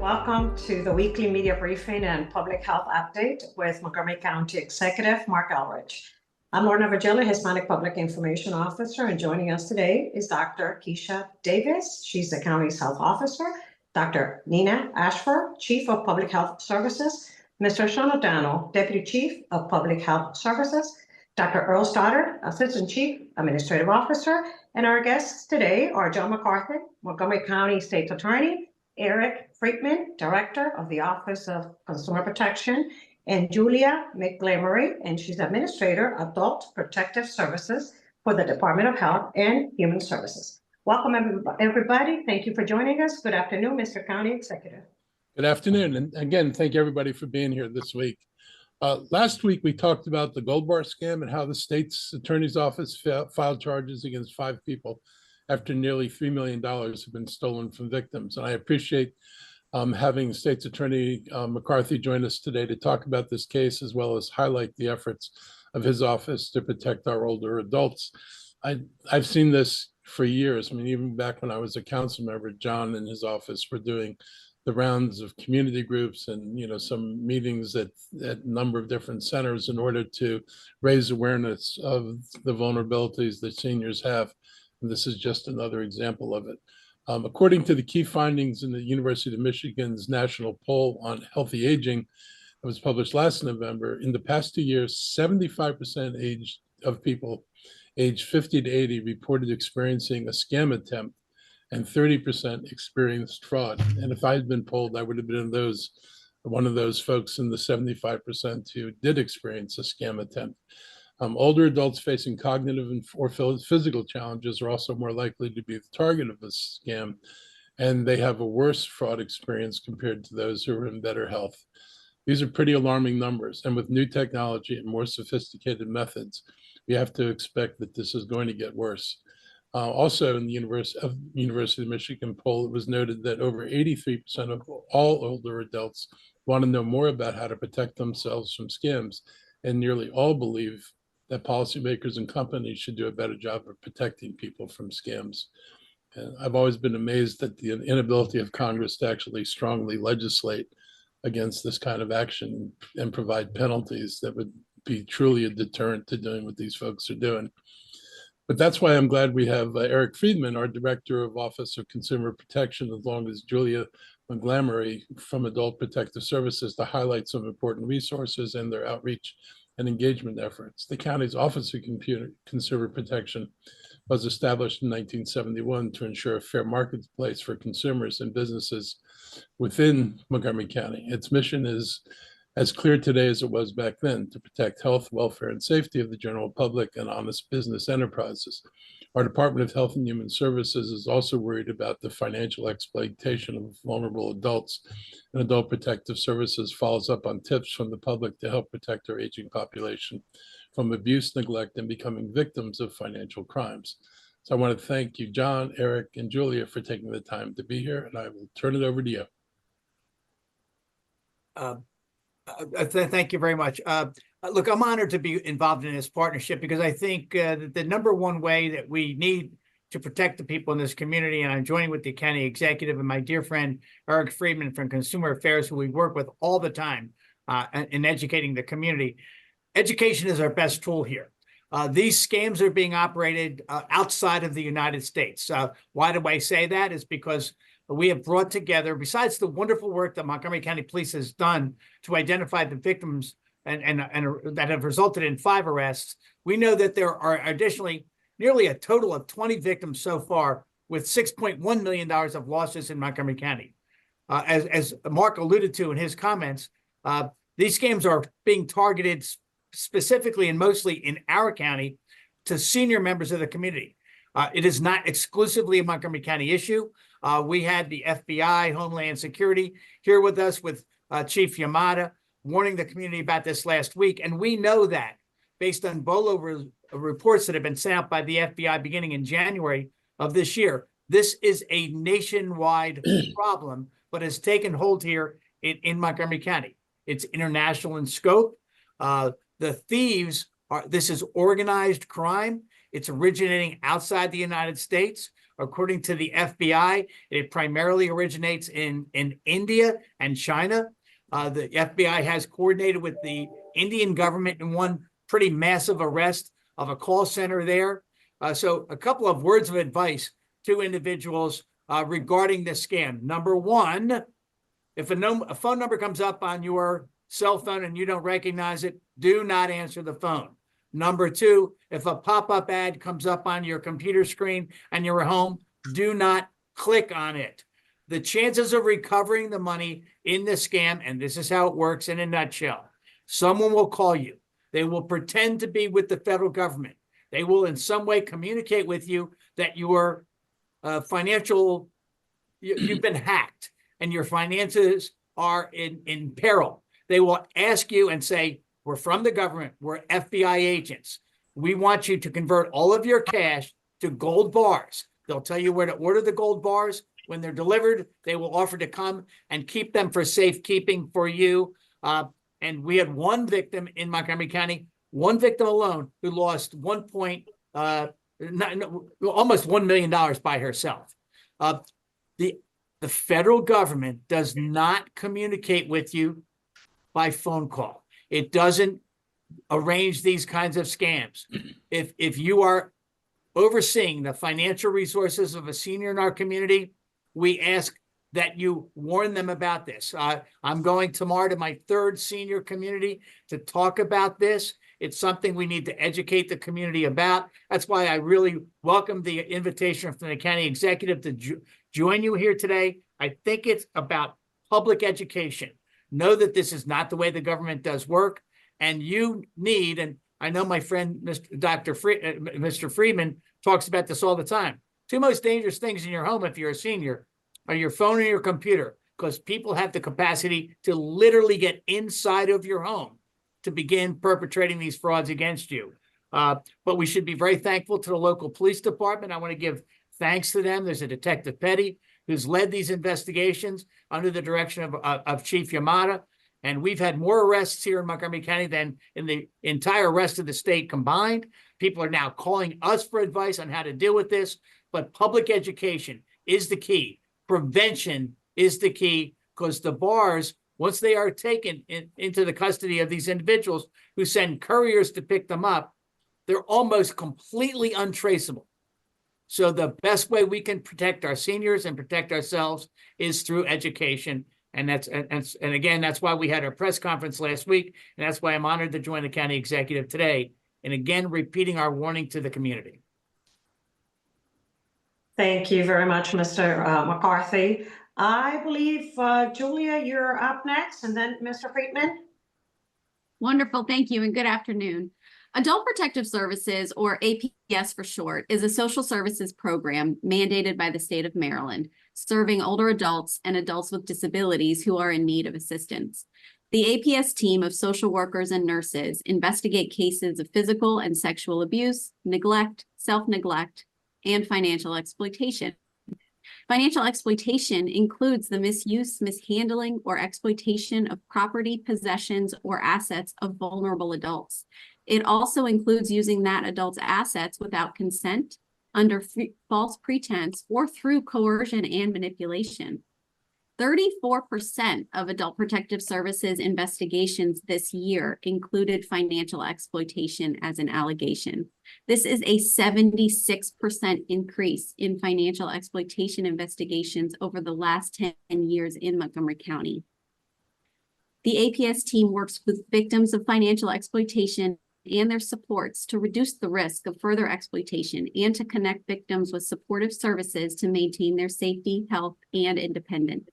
Welcome to the weekly media briefing and public health update with Montgomery County Executive Mark Elridge. I'm Lorna Virgilla, Hispanic Public Information Officer, and joining us today is Dr. Keisha Davis. She's the county's health officer. Dr. Nina Ashford, Chief of Public Health Services. Mr. Sean O'Donnell, Deputy Chief of Public Health Services. Dr. Earl Stoddard, Assistant Chief Administrative Officer. And our guests today are John McCarthy, Montgomery County State's Attorney, Eric Friedman, Director of the Office of Consumer Protection, and Julia Montgomery, and she's Administrator, Adult Protective Services for the Department of Health and Human Services. Welcome, everybody. Thank you for joining us. Good afternoon, Mr. County Executive. Good afternoon. And again, thank you everybody for being here this week. Last week, we talked about the gold bar scam and how the state's attorney's office filed charges against 5 people after nearly $3 million have been stolen from victims. And I appreciate having State's Attorney McCarthy join us today to talk about this case, as well as highlight the efforts of his office to protect our older adults. I've seen this for years. I mean, even back when I was a council member, John and his office were doing the rounds of community groups and, you know, some meetings at a number of different centers in order to raise awareness of the vulnerabilities that seniors have. And this is just another example of it. According to the key findings in the University of Michigan's national poll on healthy aging that was published last November, in the past 2 years, 75% of people aged 50 to 80 reported experiencing a scam attempt, and 30% experienced fraud. And if I had been polled, I would have been one of those folks in the 75% who did experience a scam attempt. Older adults facing cognitive or physical challenges are also more likely to be the target of a scam, and they have a worse fraud experience compared to those who are in better health. These are pretty alarming numbers, and with new technology and more sophisticated methods, we have to expect that this is going to get worse. Also, in the University of Michigan poll, it was noted that over 83% of all older adults want to know more about how to protect themselves from scams, and nearly all believe that policymakers and companies should do a better job of protecting people from scams. I've always been amazed at the inability of Congress to actually strongly legislate against this kind of action and provide penalties that would be truly a deterrent to doing what these folks are doing. But that's why I'm glad we have Eric Friedman, our Director of Office of Consumer Protection, along with Julia Montgomery from Adult Protective Services, to highlight some important resources and their outreach and engagement efforts. The county's Office of Consumer Protection was established in 1971 to ensure a fair marketplace for consumers and businesses within Montgomery County. Its mission is as clear today as it was back then: to protect health, welfare, and safety of the general public and honest business enterprises. Our Department of Health and Human Services is also worried about the financial exploitation of vulnerable adults, and Adult Protective Services follows up on tips from the public to help protect our aging population from abuse, neglect, and becoming victims of financial crimes. So I want to thank you, John, Eric, and Julia, for taking the time to be here, and I will turn it over to you. Thank you very much. Look, I'm honored to be involved in this partnership because I think that the number one way that we need to protect the people in this community, and I'm joining with the county executive and my dear friend Eric Friedman from Consumer Affairs, who we work with all the time in educating the community. Education is our best tool here. These scams are being operated outside of the United States. Why do I say that? Is because we have brought together, besides the wonderful work that Montgomery County Police has done to identify the victims and that have resulted in 5 arrests, we know that there are additionally nearly a total of 20 victims so far, with $6.1 million of losses in Montgomery County. As Mark alluded to in his comments, these scams are being targeted specifically and mostly in our county to senior members of the community. It is not exclusively a Montgomery County issue. We had the FBI, Homeland Security, here with us with Chief Yamada, warning the community about this last week. And we know that based on BOLO reports that have been sent out by the FBI beginning in January of this year, this is a nationwide problem, but has taken hold here in Montgomery County. It's international in scope. The thieves this is organized crime. It's originating outside the United States. According to the FBI, it primarily originates in India and China. The FBI has coordinated with the Indian government in one pretty massive arrest of a call center there. So a couple of words of advice to individuals regarding this scam. Number one, if a phone number comes up on your cell phone and you don't recognize it, do not answer the phone. Number two, if a pop-up ad comes up on your computer screen and you're at home, do not click on it. The chances of recovering the money in the scam, and this is how it works in a nutshell, someone will call you. They will pretend to be with the federal government. They will in some way communicate with you that your you've been hacked and your finances are in peril. They will ask you and say, we're from the government, we're FBI agents. We want you to convert all of your cash to gold bars. They'll tell you where to order the gold bars. When they're delivered, they will offer to come and keep them for safekeeping for you. And we had one victim in Montgomery County, one victim alone, who lost almost $1 million by herself. The federal government does not communicate with you by phone call. It doesn't arrange these kinds of scams. If you are overseeing the financial resources of a senior in our community, we ask that you warn them about this. I'm going tomorrow to my third senior community to talk about this. It's something we need to educate the community about. That's why I really welcome the invitation from the county executive to join you here today. I think it's about public education. Know that this is not the way the government does work, and you need, and I know my friend, Mr. Friedman talks about this all the time. Two most dangerous things in your home if you're a senior are your phone and your computer, because people have the capacity to literally get inside of your home to begin perpetrating these frauds against you. But we should be very thankful to the local police department. I want to give thanks to them. There's a Detective Petty who's led these investigations under the direction of Chief Yamada. And we've had more arrests here in Montgomery County than in the entire rest of the state combined. People are now calling us for advice on how to deal with this. But public education is the key. Prevention is the key, because the bars, once they are taken into the custody of these individuals who send couriers to pick them up, they're almost completely untraceable. So the best way we can protect our seniors and protect ourselves is through education. And again, that's why we had our press conference last week. And that's why I'm honored to join the county executive today. And again, repeating our warning to the community. Thank you very much, Mr. McCarthy. I believe, Julia, you're up next, and then Mr. Friedman. Wonderful. Thank you and good afternoon. Adult Protective Services, or APS for short, is a social services program mandated by the state of Maryland, serving older adults and adults with disabilities who are in need of assistance. The APS team of social workers and nurses investigate cases of physical and sexual abuse, neglect, self-neglect, and financial exploitation. Financial exploitation includes the misuse, mishandling, or exploitation of property, possessions, or assets of vulnerable adults. It also includes using that adult's assets without consent, under false pretense, or through coercion and manipulation. 34% of Adult Protective Services investigations this year included financial exploitation as an allegation. This is a 76% increase in financial exploitation investigations over the last 10 years in Montgomery County. The APS team works with victims of financial exploitation and their supports to reduce the risk of further exploitation and to connect victims with supportive services to maintain their safety, health, and independence.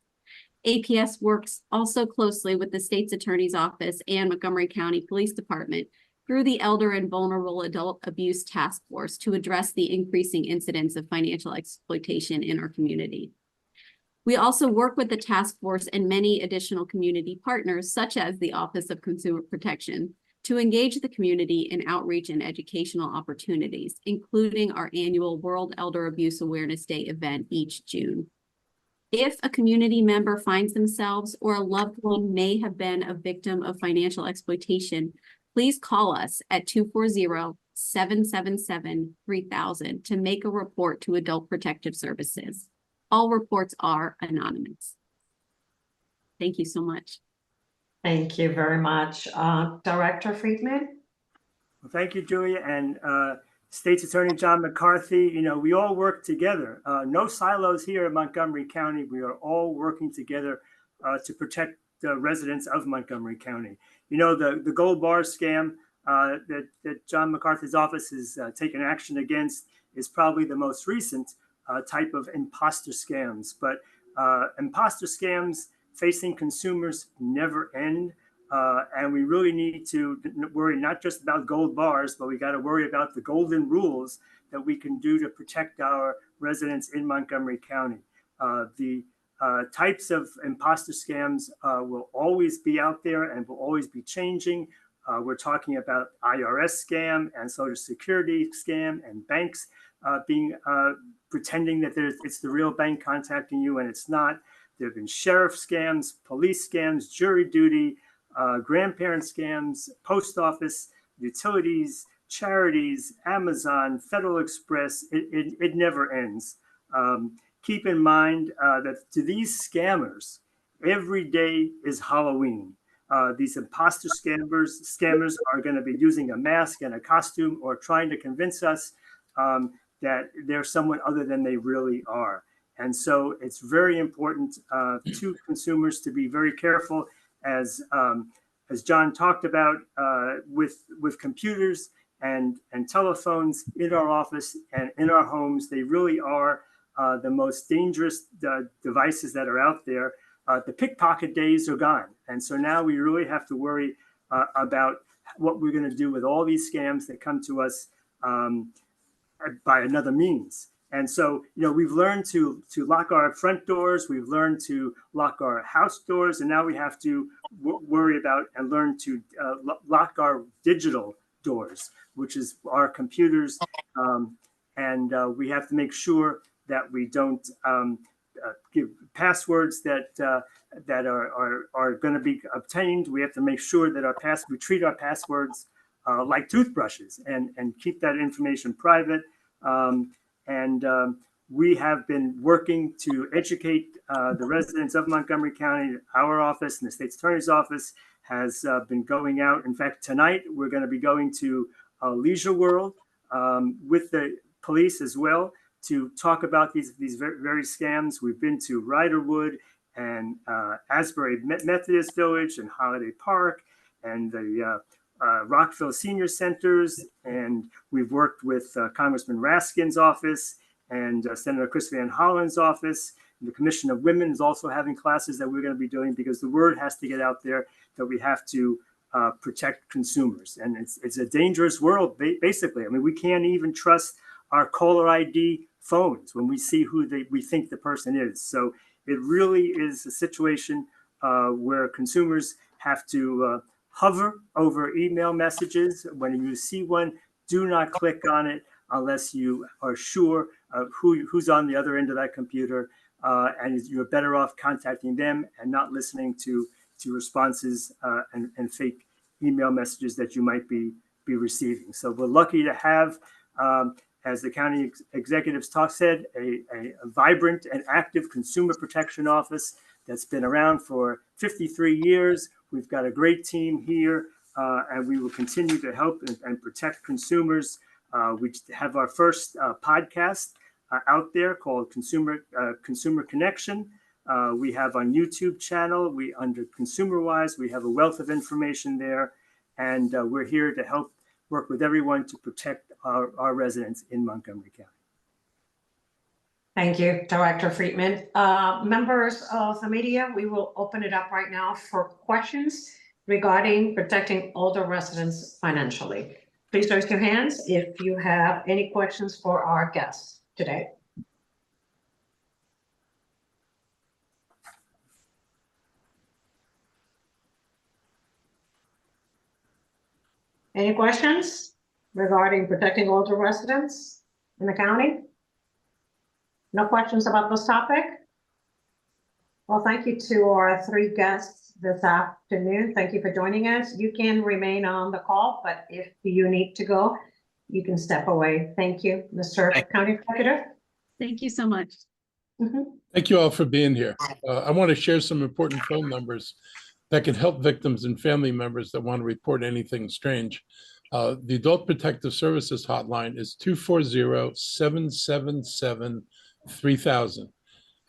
APS works also closely with the state's attorney's office and Montgomery County Police Department through the Elder and Vulnerable Adult Abuse Task Force to address the increasing incidence of financial exploitation in our community. We also work with the task force and many additional community partners, such as the Office of Consumer Protection, to engage the community in outreach and educational opportunities, including our annual World Elder Abuse Awareness Day event each June. If a community member finds themselves or a loved one may have been a victim of financial exploitation, please call us at 888-777-3000 to make a report to Adult Protective Services. All reports are anonymous. Thank you so much. Thank you very much. Director Friedman? Well, thank you, Julia, and State's Attorney John McCarthy. You know, we all work together. No silos here in Montgomery County. We are all working together to protect the residents of Montgomery County. You know, the gold bar scam that John McCarthy's office has taken action against is probably the most recent type of imposter scams. But imposter scams facing consumers never end. And we really need to worry not just about gold bars, but we got to worry about the golden rules that we can do to protect our residents in Montgomery County. The types of imposter scams will always be out there and will always be changing. We're talking about IRS scam and Social Security scam and banks pretending that it's the real bank contacting you and it's not. There have been sheriff scams, police scams, jury duty, grandparent scams, post office, utilities, charities, Amazon, Federal Express. It never ends. Keep in mind that to these scammers, every day is Halloween. These imposter scammers are going to be using a mask and a costume or trying to convince us that they're someone other than they really are. And so it's very important to consumers to be very careful, as John talked about, with computers and telephones in our office and in our homes. They really are the most dangerous devices that are out there. The pickpocket days are gone. And so now we really have to worry about what we're going to do with all these scams that come to us by another means. And so, you know, we've learned to lock our front doors, we've learned to lock our house doors, and now we have to worry about and learn to lock our digital doors, which is our computers. And we have to make sure that we don't give passwords that are going to be obtained. We have to make sure that we treat our passwords like toothbrushes and keep that information private. We have been working to educate the residents of Montgomery County. Our office and the State's Attorney's Office has been going out. In fact, tonight we're going to be going to Leisure World with the police as well to talk about these very scams. We've been to Riderwood and Asbury Methodist Village and Holiday Park and the Rockville Senior Centers, and we've worked with Congressman Raskin's office and Senator Chris Van Hollen's office. And the Commission of Women is also having classes that we're going to be doing because the word has to get out there that we have to protect consumers. And it's a dangerous world, basically. I mean, we can't even trust our caller ID phones when we see who we think the person is. So it really is a situation where consumers have to hover over email messages. When you see one, do not click on it unless you are sure of who's on the other end of that computer. And you're better off contacting them and not listening to responses and fake email messages that you might be receiving. So we're lucky to have, as the county executives said, a vibrant and active consumer protection office that's been around for 53 years. We've got a great team here, and we will continue to help and protect consumers. We have our first podcast out there called Consumer Connection. We have on YouTube channel. Under ConsumerWise, we have a wealth of information there, and we're here to help work with everyone to protect our residents in Montgomery County. Thank you, Director Friedman. Members of the media, we will open it up right now for questions regarding protecting older residents financially. Please raise your hands if you have any questions for our guests today. Any questions regarding protecting older residents in the county? No questions about this topic? Well, thank you to our three guests this afternoon. Thank you for joining us. You can remain on the call, but if you need to go, you can step away. Thank you, Mr. County Executive. Thank you so much. Thank you all for being here. I want to share some important phone numbers that can help victims and family members that want to report anything strange. The Adult Protective Services hotline is 240-777-3000,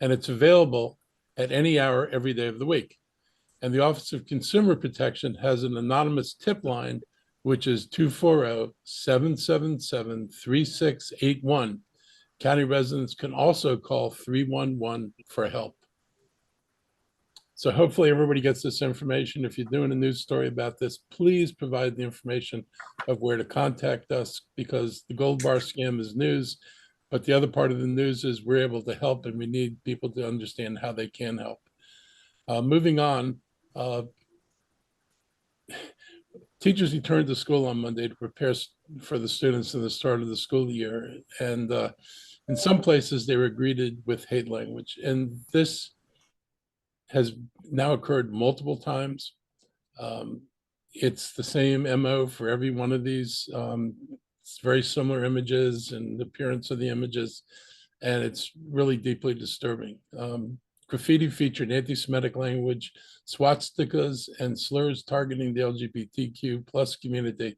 and it's available at any hour every day of the week. And the Office of Consumer Protection has an anonymous tip line, which is 240-777-3681. County residents can also call 311 for help. So hopefully everybody gets this information. If you're doing a news story about this, please provide the information of where to contact us, because the gold bar scam is news, but the other part of the news is we're able to help, and we need people to understand how they can help. Moving on, teachers returned to school on Monday to prepare for the students in the start of the school year. And in some places they were greeted with hate language. And this has now occurred multiple times. It's the same MO for every one of these. It's very similar images and the appearance of the images, and it's really deeply disturbing. Graffiti featured anti-Semitic language, swastikas, and slurs targeting the LGBTQ plus community.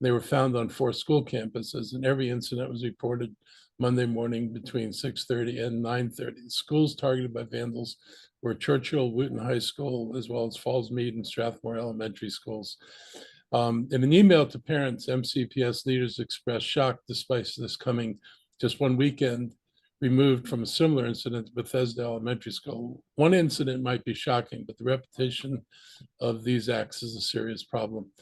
They were found on 4 school campuses, and every incident was reported Monday morning between 6:30 and 9:30. The schools targeted by vandals were Churchill, Wooten High School, as well as Falls Mead and Strathmore Elementary Schools. In an email to parents, MCPS leaders expressed shock despite this coming just one weekend removed from a similar incident at Bethesda Elementary School. One incident might be shocking, but the repetition of these acts is a serious problem.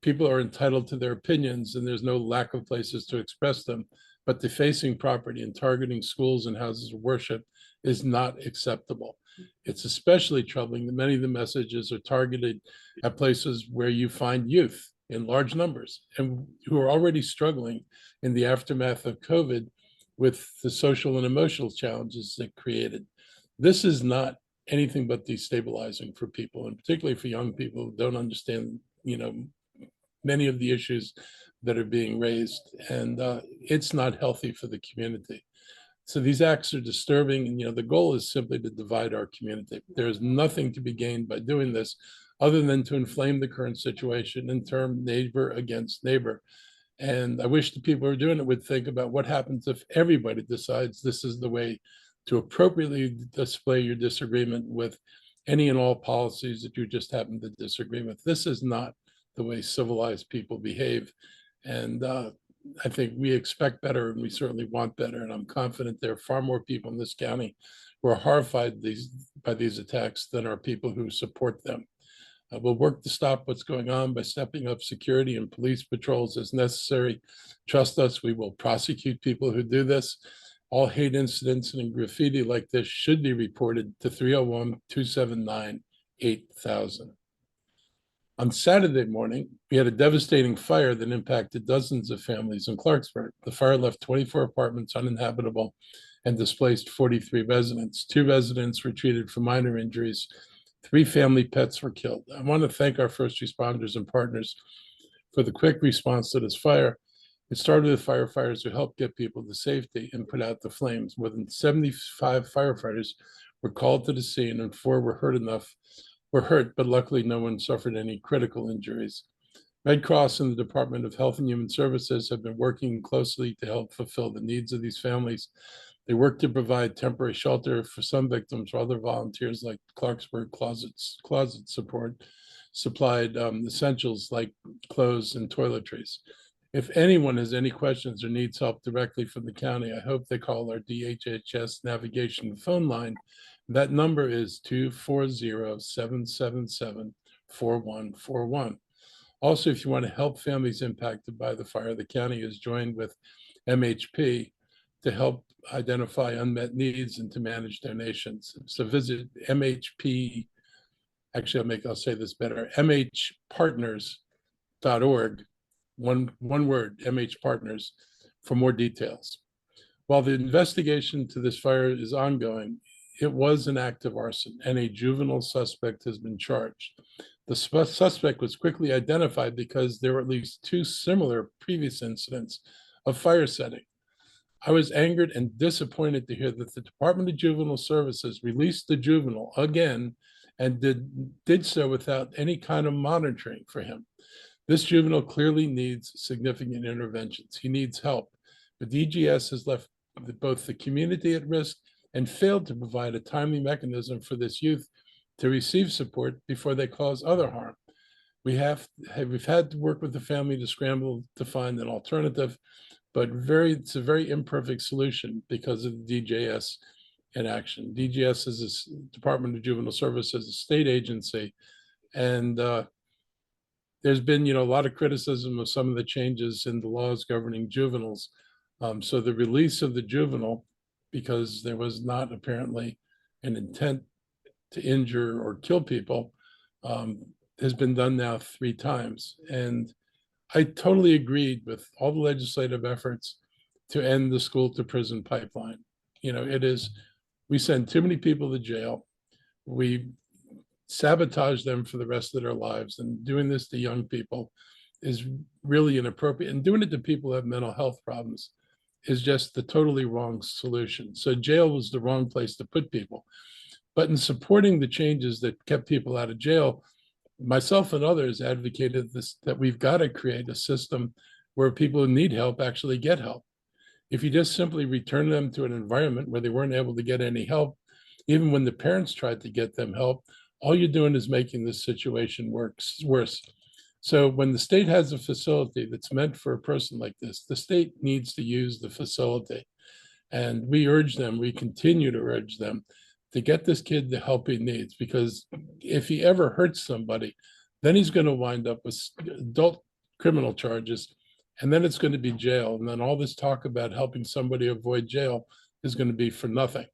People are entitled to their opinions, and there's no lack of places to express them, but defacing property and targeting schools and houses of worship is not acceptable. It's especially troubling that many of the messages are targeted at places where you find youth in large numbers and who are already struggling in the aftermath of COVID with the social and emotional challenges that created. This is not anything but destabilizing for people, and particularly for young people who don't understand, many of the issues that are being raised, and it's not healthy for the community. So these acts are disturbing, and the goal is simply to divide our community. There is nothing to be gained by doing this other than to inflame the current situation and turn neighbor against neighbor. And I wish the people who are doing it would think about what happens if everybody decides this is the way to appropriately display your disagreement with any and all policies that you just happen to disagree with. This is not the way civilized people behave. And I think we expect better, and we certainly want better. And I'm confident there are far more people in this county who are horrified by these attacks than are people who support them. We'll work to stop what's going on by stepping up security and police patrols as necessary. Trust us, we will prosecute people who do this. All hate incidents and graffiti like this should be reported to 301-279-8000. On Saturday morning, we had a devastating fire that impacted dozens of families in Clarksburg. The fire left 24 apartments uninhabitable and displaced 43 residents. 2 residents were treated for minor injuries. 3 family pets were killed. I want to thank our first responders and partners for the quick response to this fire. It started with firefighters who helped get people to safety and put out the flames. More than 75 firefighters were called to the scene, and 4 were hurt, but luckily no one suffered any critical injuries. Red Cross and the Department of Health and Human Services have been working closely to help fulfill the needs of these families. They work to provide temporary shelter for some victims, while other volunteers like Clarksburg Closet Support supplied essentials like clothes and toiletries. If anyone has any questions or needs help directly from the county, I hope they call our DHHS navigation phone line. That number is 240-777-4141. Also, if you want to help families impacted by the fire, the county has joined with MHP to help identify unmet needs and to manage donations. So visit MHP, actually I'll say this better, mhpartners.org, one word, MH Partners, for more details. While the investigation to this fire is ongoing, it was an act of arson and a juvenile suspect has been charged. The suspect was quickly identified because there were at least 2 similar previous incidents of fire setting. I was angered and disappointed to hear that the Department of Juvenile Services released the juvenile again and did so without any kind of monitoring for him. This juvenile clearly needs significant interventions. He needs help. But DGS has left both the community at risk and failed to provide a timely mechanism for this youth to receive support before they cause other harm. We've had to work with the family to scramble to find an alternative, but it's a very imperfect solution because of the DJS inaction. DGS is a Department of Juvenile Services, a state agency, and there's been, a lot of criticism of some of the changes in the laws governing juveniles. So the release of the juvenile, because there was not apparently an intent to injure or kill people, has been done now 3 times. And I totally agreed with all the legislative efforts to end the school to prison pipeline. We send too many people to jail. We sabotage them for the rest of their lives. And doing this to young people is really inappropriate. And doing it to people who have mental health problems is just the totally wrong solution. So jail was the wrong place to put people. But in supporting the changes that kept people out of jail, myself and others advocated that we've got to create a system where people who need help actually get help. If you just simply return them to an environment where they weren't able to get any help, even when the parents tried to get them help, all you're doing is making this situation worse. So when the state has a facility that's meant for a person like this, the state needs to use the facility. And we continue to urge them to get this kid the help he needs, because if he ever hurts somebody, then he's going to wind up with adult criminal charges, and then it's going to be jail. And then all this talk about helping somebody avoid jail is going to be for nothing.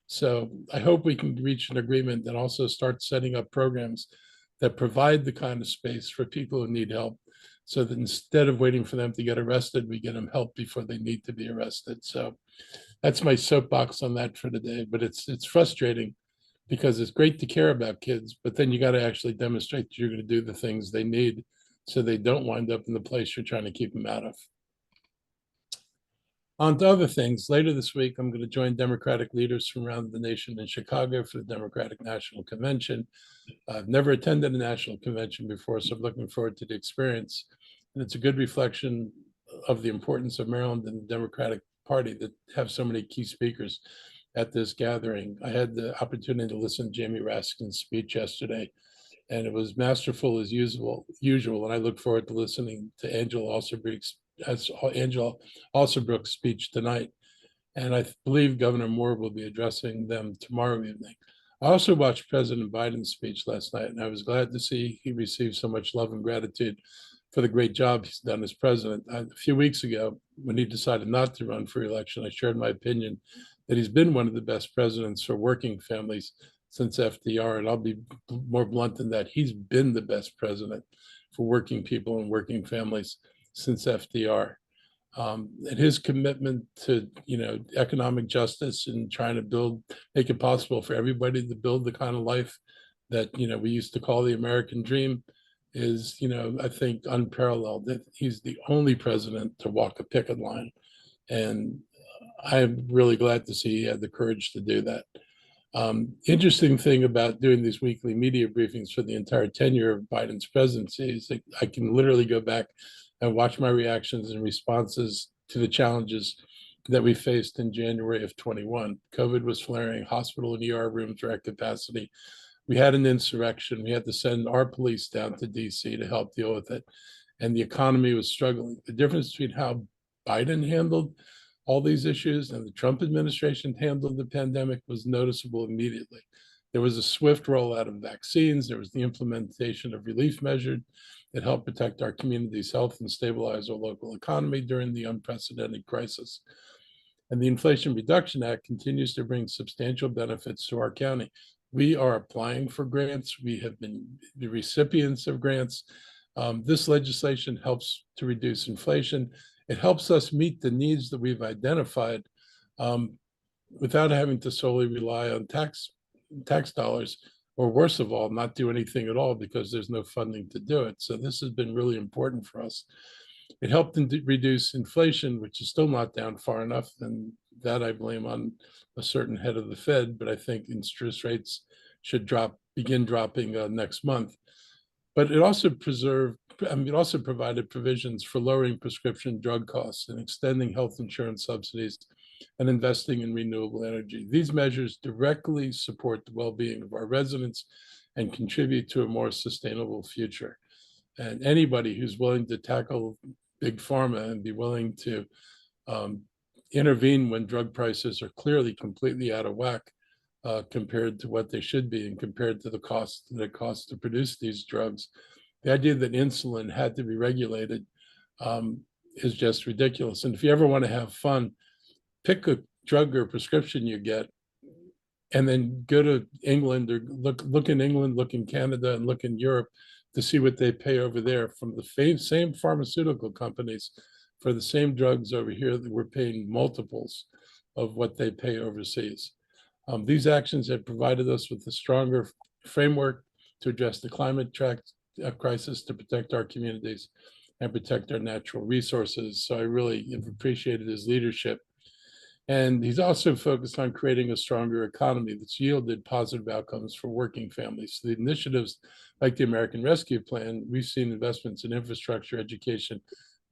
So I hope we can reach an agreement and also start setting up programs that provide the kind of space for people who need help, so that instead of waiting for them to get arrested, we get them help before they need to be arrested. So that's my soapbox on that for today. But it's frustrating because it's great to care about kids, but then you got to actually demonstrate that you're going to do the things they need so they don't wind up in the place you're trying to keep them out of. On to other things. Later this week, I'm going to join Democratic leaders from around the nation in Chicago for the Democratic National Convention. I've never attended a national convention before, so I'm looking forward to the experience. And it's a good reflection of the importance of Maryland and the Democratic Party that have so many key speakers at this gathering. I had the opportunity to listen to Jamie Raskin's speech yesterday, and it was masterful as usual. And I look forward to listening to Angela Alsobrooke's speech tonight. And I believe Governor Moore will be addressing them tomorrow evening. I also watched President Biden's speech last night, and I was glad to see he received so much love and gratitude for the great job he's done as president. A few weeks ago, when he decided not to run for election, I shared my opinion that he's been one of the best presidents for working families since FDR. And I'll be more blunt than that. He's been the best president for working people and working families since FDR. And his commitment to, economic justice and trying to make it possible for everybody to build the kind of life that, we used to call the American dream is, I think unparalleled. That he's the only president to walk a picket line. And I'm really glad to see he had the courage to do that. Interesting thing about doing these weekly media briefings for the entire tenure of Biden's presidency is that I can literally go back and watch my reactions and responses to the challenges that we faced in January of 21. COVID was flaring, hospital and ER rooms were at capacity. We had an insurrection. We had to send our police down to DC to help deal with it. And the economy was struggling. The difference between how Biden handled all these issues and the Trump administration handled the pandemic was noticeable immediately. There was a swift rollout of vaccines. There was the implementation of relief measures that helped protect our community's health and stabilize our local economy during the unprecedented crisis. And the Inflation Reduction Act continues to bring substantial benefits to our county. We are applying for grants. We have been the recipients of grants. This legislation helps to reduce inflation. It helps us meet the needs that we've identified without having to solely rely on tax dollars or worse of all, not do anything at all because there's no funding to do it. So this has been really important for us. It helped reduce inflation, which is still not down far enough, and that I blame on a certain head of the Fed, but I think interest rates should begin dropping next month. But it also provided provisions for lowering prescription drug costs and extending health insurance subsidies and investing in renewable energy. These measures directly support the well-being of our residents and contribute to a more sustainable future. And anybody who's willing to tackle big pharma and be willing to intervene when drug prices are clearly completely out of whack compared to what they should be and compared to the cost that it costs to produce these drugs. The idea that insulin had to be regulated is just ridiculous. And if you ever want to have fun, pick a drug or prescription you get, and then go to England or look in England, look in Canada, and look in Europe to see what they pay over there from the same pharmaceutical companies for the same drugs over here that we're paying multiples of what they pay overseas. These actions have provided us with a stronger framework to address the climate crisis, to protect our communities and protect our natural resources. So I really have appreciated his leadership. And he's also focused on creating a stronger economy that's yielded positive outcomes for working families. The initiatives like the American Rescue Plan, we've seen investments in infrastructure, education,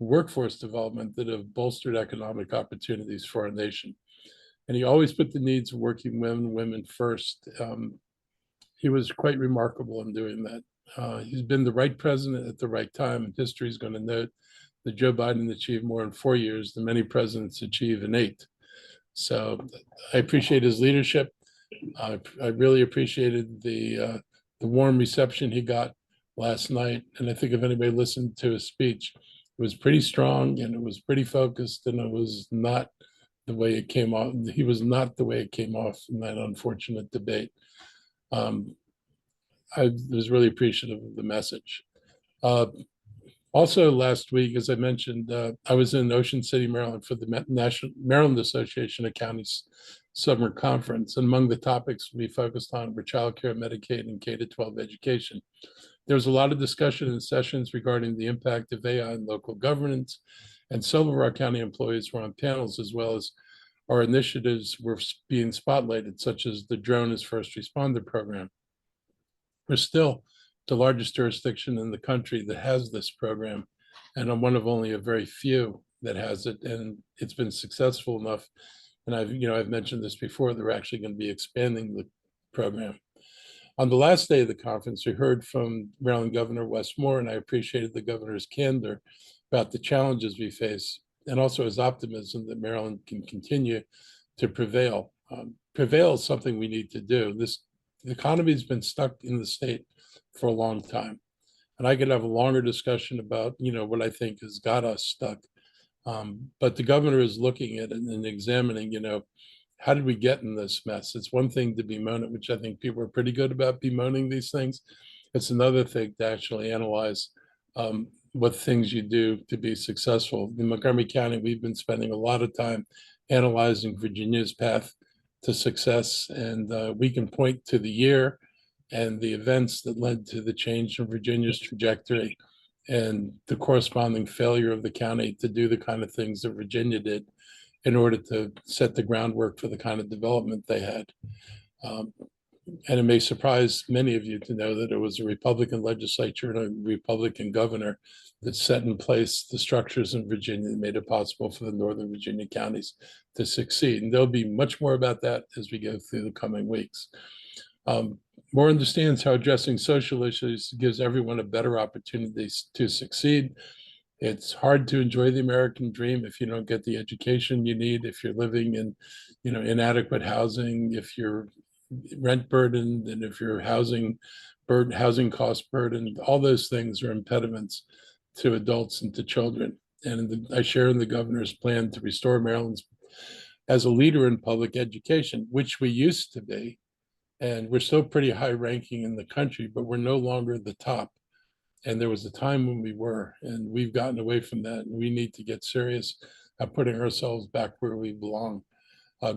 workforce development that have bolstered economic opportunities for our nation. And he always put the needs of working women first. He was quite remarkable in doing that. He's been the right president at the right time, and history is going to note that Joe Biden achieved more in 4 years than many presidents achieve in 8. So I appreciate his leadership. I really appreciated the warm reception he got last night. And I think if anybody listened to his speech, it was pretty strong and it was pretty focused, and it was not the way it came off. He was not the way it came off in that unfortunate debate. I was really appreciative of the message. Also last week, as I mentioned, I was in Ocean City, Maryland for the National Maryland Association of Counties Summer Conference. And among the topics we focused on were childcare, Medicaid, and K-12 education. There was a lot of discussion in sessions regarding the impact of AI on local governance, and some of our county employees were on panels, as well as our initiatives were being spotlighted, such as the Drone as First Responder program. We're still the largest jurisdiction in the country that has this program, and I'm one of only a very few that has it, and it's been successful enough. And I've mentioned this before, they're actually going to be expanding the program. On the last day of the conference, we heard from Maryland Governor Wes Moore, and I appreciated the governor's candor about the challenges we face, and also his optimism that Maryland can continue to prevail. Prevail is something we need to do. The economy has been stuck in the state for a long time. And I could have a longer discussion about, what I think has got us stuck. But the governor is looking at it and examining, how did we get in this mess? It's one thing to bemoan it, which I think people are pretty good about bemoaning these things. It's another thing to actually analyze what things you do to be successful. In Montgomery County, we've been spending a lot of time analyzing Virginia's path to success, and we can point to the year and the events that led to the change in Virginia's trajectory and the corresponding failure of the county to do the kind of things that Virginia did in order to set the groundwork for the kind of development they had. And it may surprise many of you to know that it was a Republican legislature and a Republican governor that set in place the structures in Virginia that made it possible for the Northern Virginia counties to succeed. And there'll be much more about that as we go through the coming weeks. Moore understands how addressing social issues gives everyone a better opportunity to succeed. It's hard to enjoy the American dream if you don't get the education you need, if you're living in, inadequate housing, if you're rent burdened, and if you're housing cost burdened. All those things are impediments to adults and to children. And I share in the governor's plan to restore Maryland's as a leader in public education, which we used to be. And we're still pretty high ranking in the country, but we're no longer the top. And there was a time when we were, and we've gotten away from that. And we need to get serious at putting ourselves back where we belong.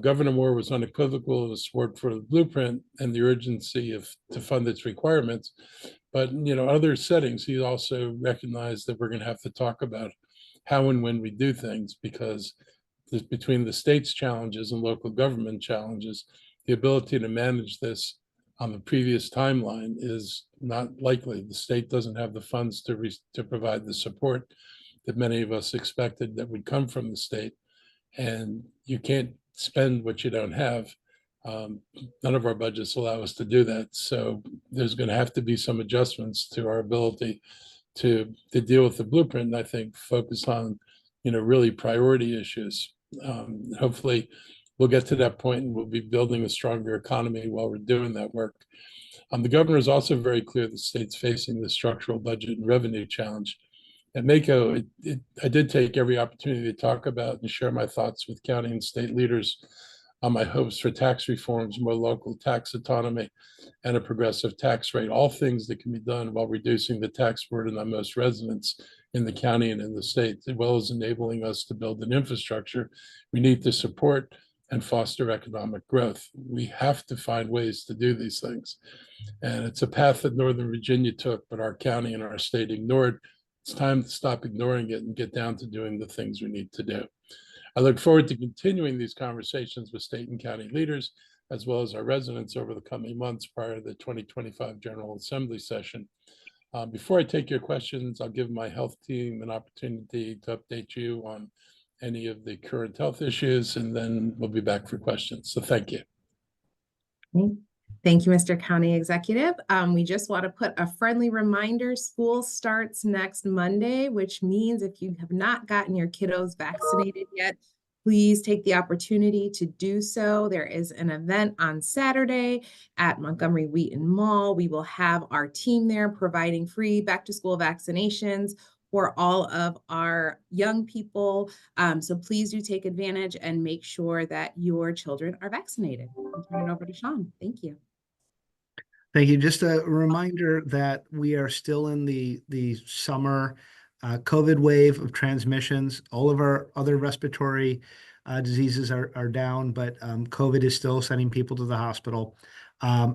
Governor Moore was unequivocal in his support for the blueprint and the urgency to fund its requirements. But, other settings, he also recognized that we're going to have to talk about how and when we do things, because between the state's challenges and local government challenges, the ability to manage this on the previous timeline is not likely. The state doesn't have the funds to provide the support that many of us expected that would come from the state. And you can't spend what you don't have. None of our budgets allow us to do that. So there's going to have to be some adjustments to our ability to deal with the blueprint, and I think focus on, really priority issues. Hopefully we'll get to that point and we'll be building a stronger economy while we're doing that work. The governor is also very clear the state's facing the structural budget and revenue challenge. At MACO, I did take every opportunity to talk about and share my thoughts with county and state leaders on my hopes for tax reforms, more local tax autonomy, and a progressive tax rate, all things that can be done while reducing the tax burden on most residents in the county and in the state, as well as enabling us to build an infrastructure we need to support and foster economic growth. We have to find ways to do these things. And it's a path that Northern Virginia took, but our county and our state ignored. It's time to stop ignoring it and get down to doing the things we need to do. I look forward to continuing these conversations with state and county leaders, as well as our residents over the coming months prior to the 2025 General Assembly session. Before I take your questions, I'll give my health team an opportunity to update you on any of the current health issues, and then we'll be back for questions. So thank you. Thank you, Mr. County Executive. We just want to put a friendly reminder, school starts next Monday, which means if you have not gotten your kiddos vaccinated yet, please take the opportunity to do so. There is an event on Saturday at Montgomery Wheaton Mall. We will have our team there providing free back-to-school vaccinations for all of our young people. So please do take advantage and make sure that your children are vaccinated. I'll turn it over to Sean. Thank you. Thank you. Just a reminder that we are still in the summer COVID wave of transmissions. All of our other respiratory diseases are down, but COVID is still sending people to the hospital.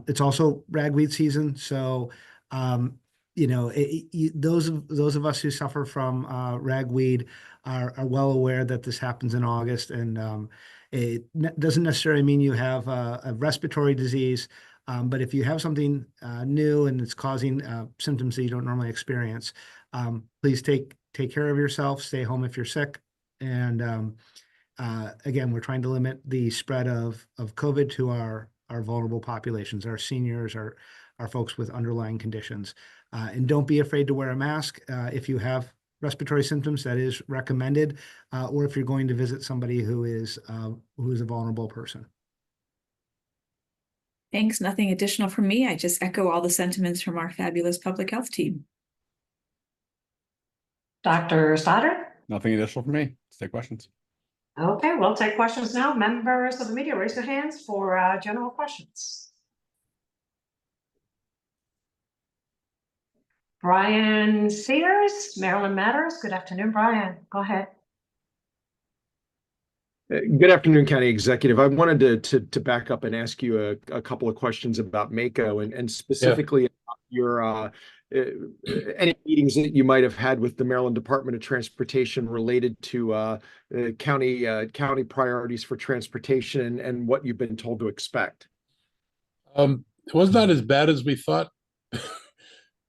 It's also ragweed season, so those of us who suffer from ragweed are well aware that this happens in August, and it doesn't necessarily mean you have a respiratory disease. But if you have something new and it's causing symptoms that you don't normally experience, please take care of yourself, stay home if you're sick. And again, we're trying to limit the spread of COVID to our vulnerable populations, our seniors, our folks with underlying conditions. And don't be afraid to wear a mask if you have respiratory symptoms. That is recommended, or if you're going to visit somebody who is a vulnerable person. Thanks. Nothing additional from me. I just echo all the sentiments from our fabulous public health team. Dr. Stoddard? Nothing additional from me. Let's take questions. Okay, we'll take questions now. Members of the media, raise your hands for general questions. Brian Sears, Maryland Matters. Good afternoon, Brian. Go ahead. Good afternoon, County Executive. I wanted to back up and ask you a couple of questions about MACO and specifically about your any meetings that you might have had with the Maryland Department of Transportation related to county priorities for transportation and what you've been told to expect. It was not as bad as we thought,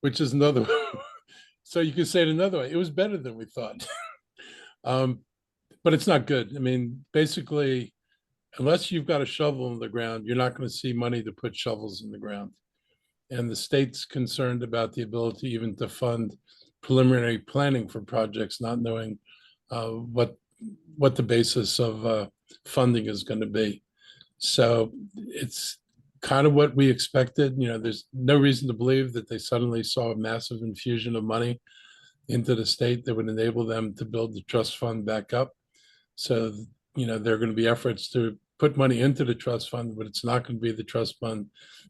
which is another way. So you could say it another way. It was better than we thought. But it's not good. I mean, basically, unless you've got a shovel in the ground, you're not going to see money to put shovels in the ground. And the state's concerned about the ability even to fund preliminary planning for projects, not knowing what the basis of funding is going to be. So it's kind of what we expected. There's no reason to believe that they suddenly saw a massive infusion of money into the state that would enable them to build the trust fund back up. So, there are going to be efforts to put money into the trust fund, but it's not going to be the trust fund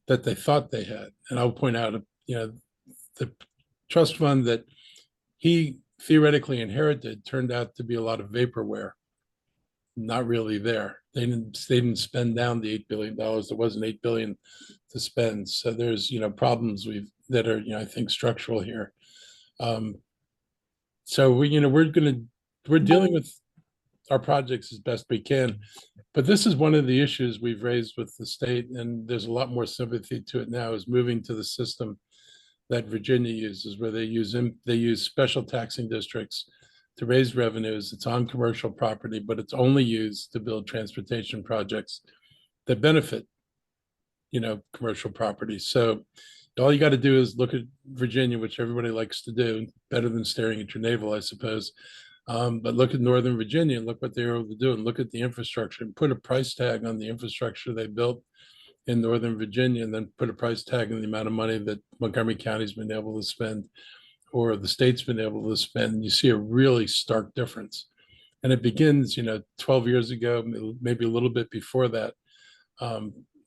that they thought they had. And I'll point out, the trust fund that he theoretically inherited turned out to be a lot of vaporware, not really there. they didn't spend down the $8 billion. There wasn't $8 billion to spend. So there's, problems that are, I think structural here. So we're dealing with our projects as best we can. But this is one of the issues we've raised with the state, and there's a lot more sympathy to it now, is moving to the system that Virginia uses, where they use special taxing districts to raise revenues. It's on commercial property, but it's only used to build transportation projects that benefit, commercial property. So all you got to do is look at Virginia, which everybody likes to do, better than staring at your navel, I suppose. But look at Northern Virginia and look what they were able to do, and look at the infrastructure and put a price tag on the infrastructure they built in Northern Virginia, and then put a price tag on the amount of money that Montgomery County's been able to spend, or the state's been able to spend. You see a really stark difference. And it begins, 12 years ago, maybe a little bit before that.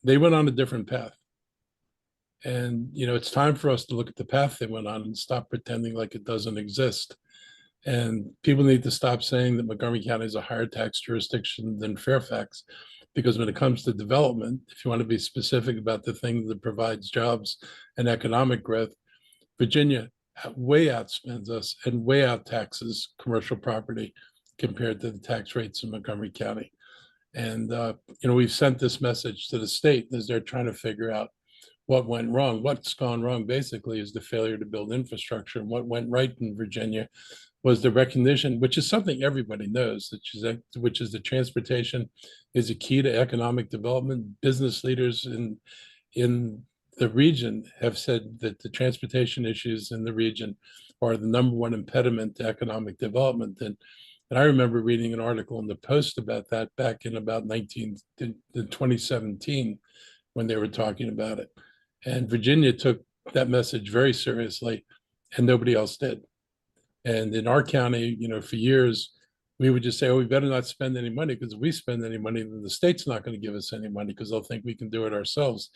They went on a different path. And, it's time for us to look at the path they went on and stop pretending like it doesn't exist. And people need to stop saying that Montgomery County is a higher tax jurisdiction than Fairfax, because when it comes to development, if you want to be specific about the thing that provides jobs and economic growth, Virginia way outspends us and way out taxes commercial property compared to the tax rates in Montgomery County. And, we've sent this message to the state as they're trying to figure out what went wrong. What's gone wrong basically is the failure to build infrastructure. And what went right in Virginia was the recognition, which is something everybody knows, which is the transportation is a key to economic development. Business leaders in the region have said that the transportation issues in the region are the number one impediment to economic development. And I remember reading an article in the Post about that back in about 2017 when they were talking about it. And Virginia took that message very seriously, and nobody else did. And in our county, for years, we would just say, oh, we better not spend any money, because if we spend any money, then the state's not going to give us any money because they'll think we can do it ourselves.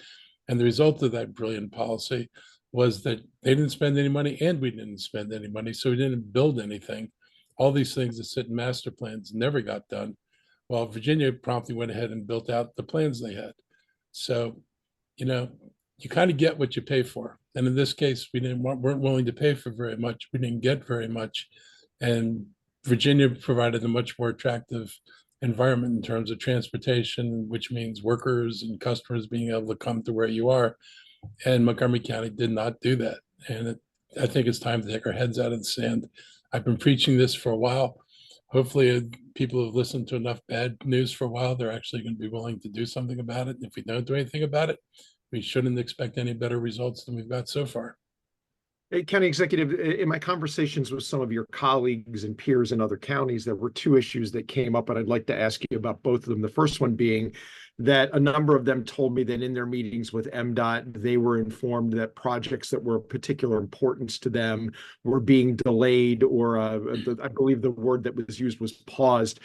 And the result of that brilliant policy was that they didn't spend any money and we didn't spend any money. So we didn't build anything. All these things that sit in master plans never got done, while Virginia promptly went ahead and built out the plans they had. So, you kind of get what you pay for. And in this case, weren't willing to pay for very much. We didn't get very much. And Virginia provided a much more attractive environment in terms of transportation, which means workers and customers being able to come to where you are. And Montgomery County did not do that. And I think it's time to take our heads out of the sand. I've been preaching this for a while. Hopefully people have listened to enough bad news for a while. They're actually going to be willing to do something about it. And if we don't do anything about it, we shouldn't expect any better results than we've got so far. Hey, County Executive, in my conversations with some of your colleagues and peers in other counties, there were two issues that came up, and I'd like to ask you about both of them. The first one being that a number of them told me that in their meetings with MDOT, they were informed that projects that were of particular importance to them were being delayed, or I believe the word that was used was paused.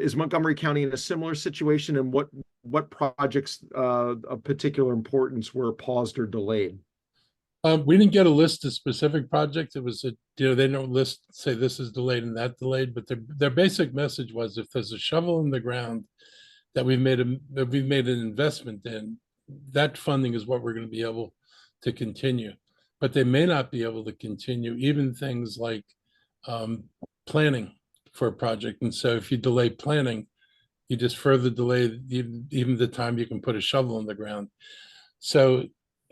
Is Montgomery County in a similar situation, and what projects of particular importance were paused or delayed? We didn't get a list of specific projects. It was they don't say this is delayed and that delayed, but their basic message was, if there's a shovel in the ground that we've made an investment in, that funding is what we're going to be able to continue. But they may not be able to continue even things like planning for a project. And so if you delay planning, you just further delay even the time you can put a shovel in the ground. So,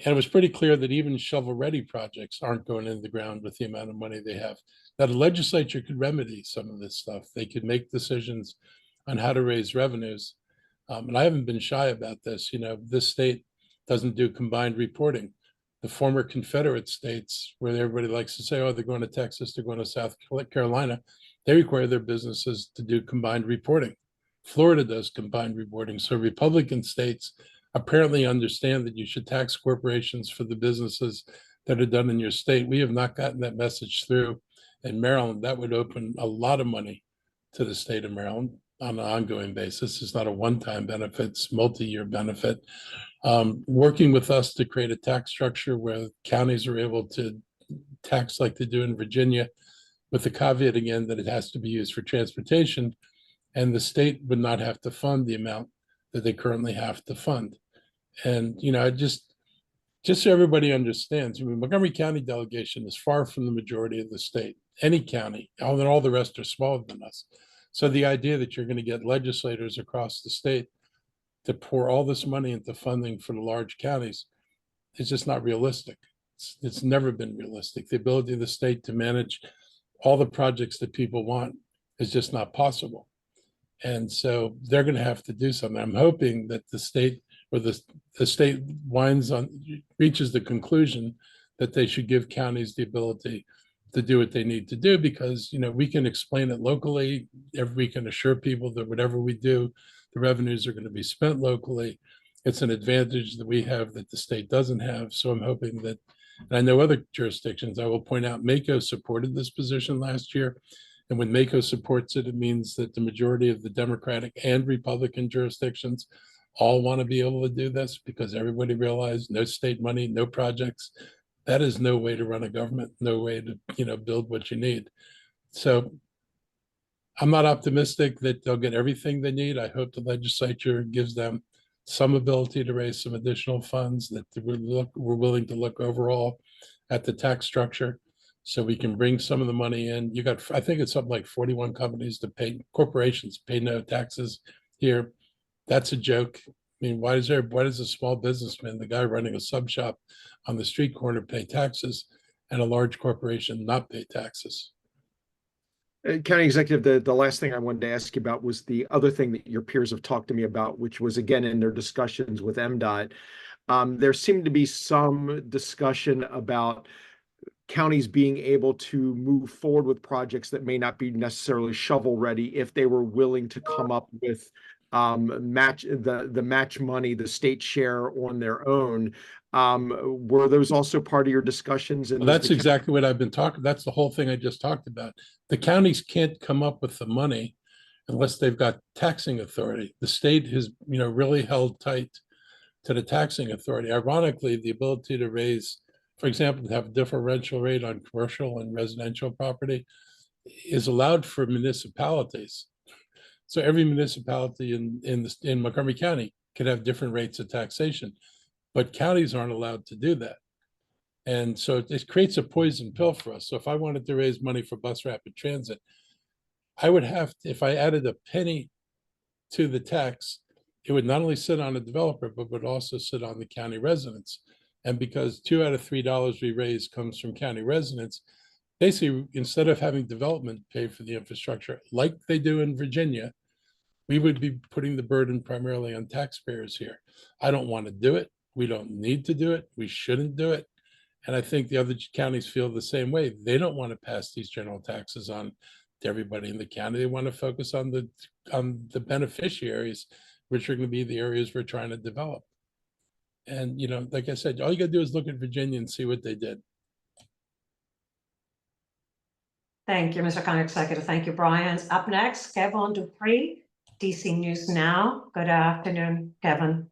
and it was pretty clear that even shovel-ready projects aren't going in the ground with the amount of money they have. Now, the legislature could remedy some of this stuff. They could make decisions on how to raise revenues. And I haven't been shy about this. This state doesn't do combined reporting. The former Confederate states, where everybody likes to say, oh, they're going to Texas, they're going to South Carolina, they require their businesses to do combined reporting. Florida does combined reporting. So Republican states apparently understand that you should tax corporations for the businesses that are done in your state. We have not gotten that message through in Maryland. That would open a lot of money to the state of Maryland on an ongoing basis. It's not a one-time benefit, it's multi-year benefit. Working with us to create a tax structure where counties are able to tax like they do in Virginia, with the caveat again that it has to be used for transportation, and the state would not have to fund the amount that they currently have to fund. And, you know, just so everybody understands, I mean, Montgomery County delegation is far from the majority of the state, any county, and all the rest are smaller than us. So the idea that you're going to get legislators across the state to pour all this money into funding for the large counties is just not realistic. It's never been realistic. The ability of the state to manage all the projects that people want is just not possible. And so they're going to have to do something. I'm hoping that the state or the state reaches the conclusion that they should give counties the ability to do what they need to do, because, you know, we can explain it locally. We can assure people that whatever we do, the revenues are going to be spent locally. It's an advantage that we have that the state doesn't have. So I'm hoping that, and I know other jurisdictions, I will point out, MACO supported this position last year. And when MACO supports it, it means that the majority of the Democratic and Republican jurisdictions all want to be able to do this, because everybody realized no state money, no projects. That is no way to run a government, no way to, you know, build what you need. So I'm not optimistic that they'll get everything they need. I hope the legislature gives them some ability to raise some additional funds, that we're willing to look overall at the tax structure so we can bring some of the money in. You got, I think it's something like 41 companies to pay, corporations pay no taxes here. That's a joke. I mean, why does a small businessman, the guy running a sub shop on the street corner, pay taxes and a large corporation not pay taxes? County Executive, the last thing I wanted to ask you about was the other thing that your peers have talked to me about, which was, again, in their discussions with MDOT. There seemed to be some discussion about counties being able to move forward with projects that may not be necessarily shovel ready if they were willing to come up with match money, the state share on their own. Were those also part of your discussions? And well, that's exactly what I've been talking. That's the whole thing I just talked about. The counties can't come up with the money unless they've got taxing authority. The state has, you know, really held tight to the taxing authority. Ironically, the ability to raise, for example, to have a differential rate on commercial and residential property is allowed for municipalities. So every municipality in Montgomery County can have different rates of taxation, but counties aren't allowed to do that. And so it creates a poison pill for us. So if I wanted to raise money for bus rapid transit, I would have to, if I added a penny to the tax, it would not only sit on the developer, but would also sit on the county residents. And because $2 out of $3 we raise comes from county residents, basically, instead of having development pay for the infrastructure like they do in Virginia, we would be putting the burden primarily on taxpayers here. I don't want to do it. We don't need to do it. We shouldn't do it. And I think the other counties feel the same way. They don't want to pass these general taxes on to everybody in the county. They want to focus on the beneficiaries, which are going to be the areas we're trying to develop. And, you know, like I said, all you got to do is look at Virginia and see what they did. Thank you, Mr. County Executive. Thank you, Brian. Up next, Kevin Dupree, DC News Now. Good afternoon, Kevin.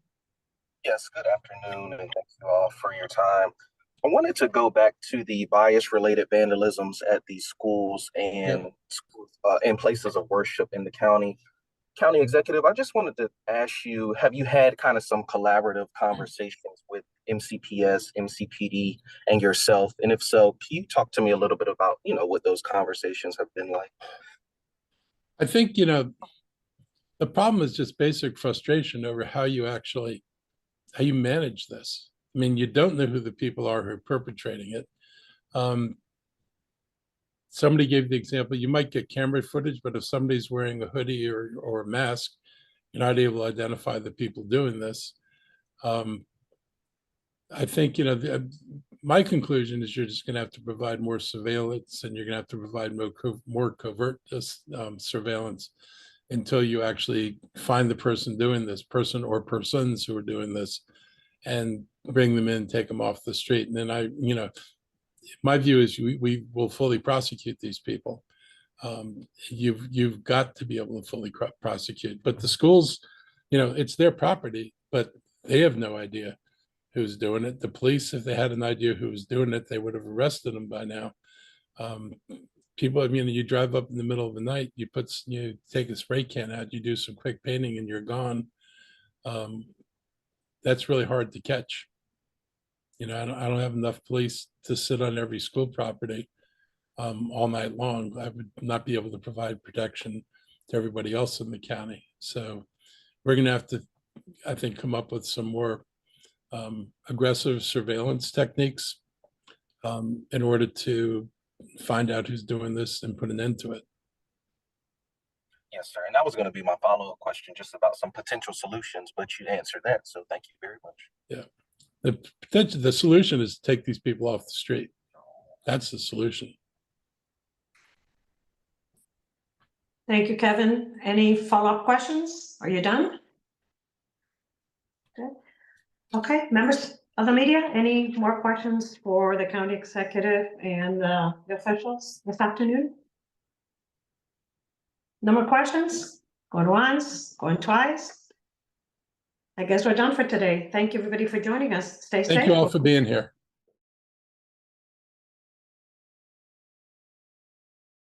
Yes, good afternoon, and thank you all for your time. I wanted to go back to the bias-related vandalisms at the schools and in places of worship in the county. County Executive, I just wanted to ask you, have you had kind of some collaborative conversations with MCPS, MCPD, and yourself? And if so, can you talk to me a little bit about, you know, what those conversations have been like? I think, you know, the problem is just basic frustration over how you manage this. I mean, you don't know who the people are who are perpetrating it. Somebody gave the example, you might get camera footage, but if somebody's wearing a hoodie or a mask, you're not able to identify the people doing this. I think, you know, my conclusion is you're just going to have to provide more surveillance, and you're going to have to provide more covert surveillance until you actually find the person doing this, person or persons who are doing this, and bring them in, take them off the street. And then you know, my view is we will fully prosecute these people. You've got to be able to fully prosecute. But the schools, you know, it's their property, but they have no idea who's doing it. The police, if they had an idea who was doing it, they would have arrested them by now. people, I mean, you drive up in the middle of the night, you take a spray can out, you do some quick painting and you're gone. That's really hard to catch. You know, I don't have enough police to sit on every school property all night long. I would not be able to provide protection to everybody else in the county. So we're going to have to, I think, come up with some more aggressive surveillance techniques in order to find out who's doing this and put an end to it. Yes, sir. And that was going to be my follow-up question, just about some potential solutions, but you answered that. So thank you very much. Yeah. The solution is to take these people off the street. That's the solution. Thank you, Kevin. Any follow-up questions? Are you done? Okay, members of the media, any more questions for the county executive and the officials this afternoon? No more questions? Going once, going twice? I guess we're done for today. Thank you, everybody, for joining us. Stay safe. Thank you all for being here.